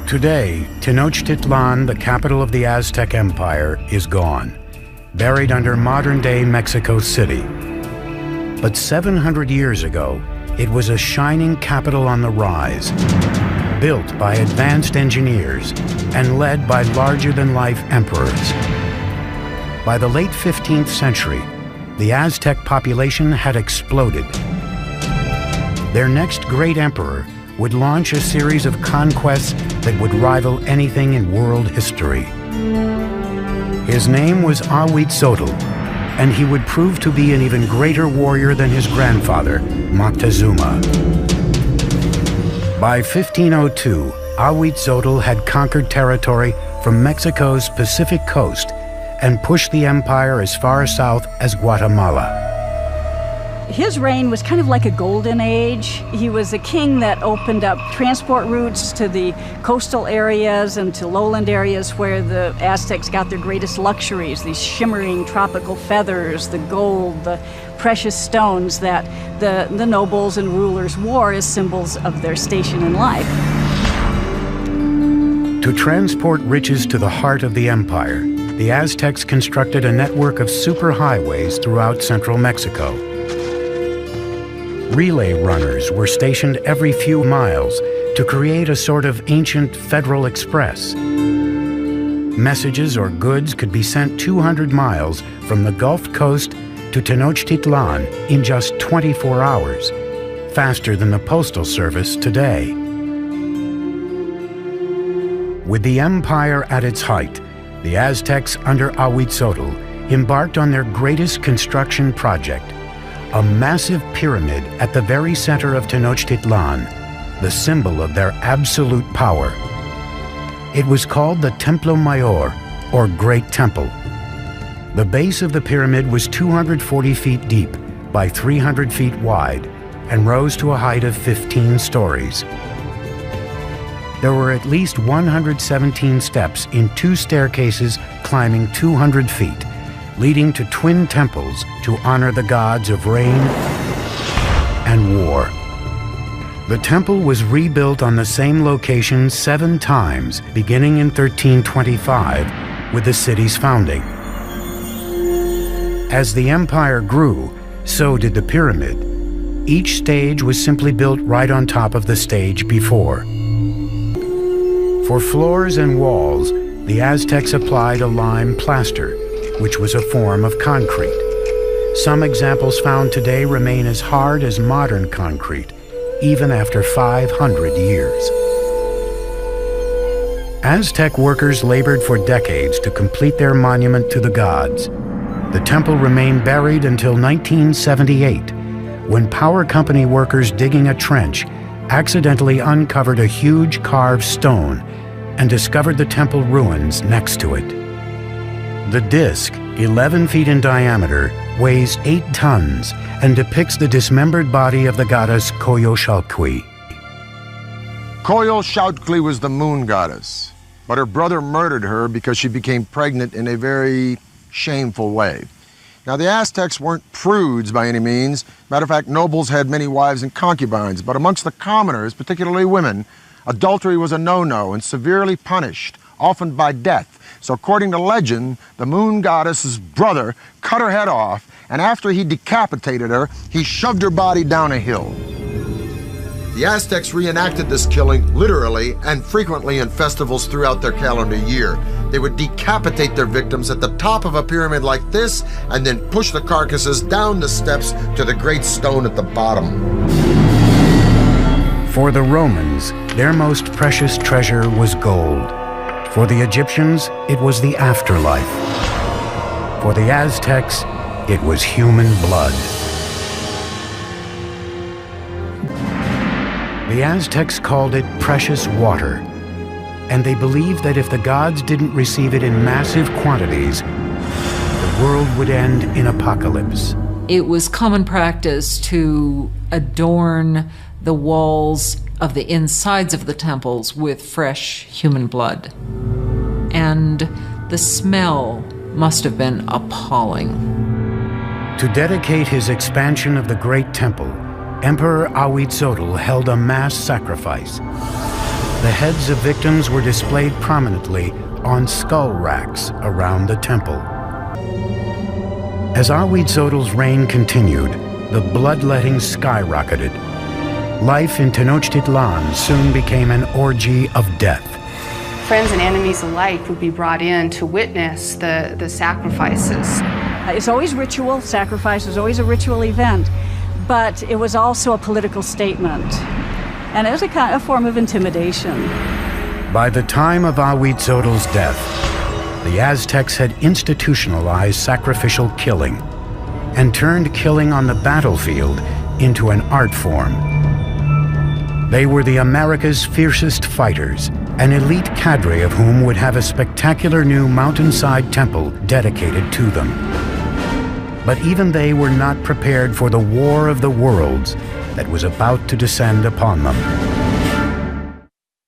Today, Tenochtitlan, the capital of the Aztec Empire, is gone, buried under modern-day Mexico City. But 700 years ago, it was a shining capital on the rise, built by advanced engineers and led by larger-than-life emperors. By the late 15th century, the Aztec population had exploded. Their next great emperor would launch a series of conquests that would rival anything in world history. His name was Ahuitzotl, and he would prove to be an even greater warrior than his grandfather, Moctezuma. By 1502, Ahuitzotl had conquered territory from Mexico's Pacific coast and pushed the empire as far south as Guatemala. His reign was kind of like a golden age. He was a king that opened up transport routes to the coastal areas and to lowland areas where the Aztecs got their greatest luxuries, these shimmering tropical feathers, the gold, the precious stones that the nobles and rulers wore as symbols of their station in life. To transport riches to the heart of the empire, the Aztecs constructed a network of superhighways throughout central Mexico. Relay runners were stationed every few miles to create a sort of ancient Federal Express. Messages or goods could be sent 200 miles from the Gulf Coast to Tenochtitlan in just 24 hours, faster than the postal service today. With the empire at its height, the Aztecs under Ahuitzotl embarked on their greatest construction project, a massive pyramid at the very center of Tenochtitlan, the symbol of their absolute power. It was called the Templo Mayor, or Great Temple. The base of the pyramid was 240 feet deep by 300 feet wide and rose to a height of 15 stories. There were at least 117 steps in 2 staircases climbing 200 feet, leading to twin temples to honor the gods of rain and war. The temple was rebuilt on the same location 7 times, beginning in 1325 with the city's founding. As the empire grew, so did the pyramid. Each stage was simply built right on top of the stage before. For floors and walls, the Aztecs applied a lime plaster, which was a form of concrete. Some examples found today remain as hard as modern concrete, even after 500 years. Aztec workers labored for decades to complete their monument to the gods. The temple remained buried until 1978, when power company workers digging a trench accidentally uncovered a huge carved stone and discovered the temple ruins next to it. The disc, 11 feet in diameter, weighs 8 tons and depicts the dismembered body of the goddess Coyolxauhqui. Coyolxauhqui was the moon goddess, but her brother murdered her because she became pregnant in a very shameful way. Now, the Aztecs weren't prudes by any means. Matter of fact, nobles had many wives and concubines, but amongst the commoners, particularly women, adultery was a no-no and severely punished, often by death. So according to legend, the moon goddess's brother cut her head off, and after he decapitated her, he shoved her body down a hill. The Aztecs reenacted this killing literally and frequently in festivals throughout their calendar year. They would decapitate their victims at the top of a pyramid like this and then push the carcasses down the steps to the great stone at the bottom. For the Romans, their most precious treasure was gold. For the Egyptians, it was the afterlife. For the Aztecs, it was human blood. The Aztecs called it precious water, and they believed that if the gods didn't receive it in massive quantities, the world would end in apocalypse. It was common practice to adorn the walls of the insides of the temples with fresh human blood. And the smell must have been appalling. To dedicate his expansion of the Great Temple, Emperor Ahuitzotl held a mass sacrifice. The heads of victims were displayed prominently on skull racks around the temple. As Ahuitzotl's reign continued, the bloodletting skyrocketed. Life in Tenochtitlan soon became an orgy of death. Friends and enemies alike would be brought in to witness the sacrifices. It's always ritual. Sacrifice is always a ritual event, but it was also a political statement. And it was a form of intimidation. By the time of Ahuitzotl's death, the Aztecs had institutionalized sacrificial killing and turned killing on the battlefield into an art form. They were the America's fiercest fighters, an elite cadre of whom would have a spectacular new mountainside temple dedicated to them. But even they were not prepared for the war of the worlds that was about to descend upon them.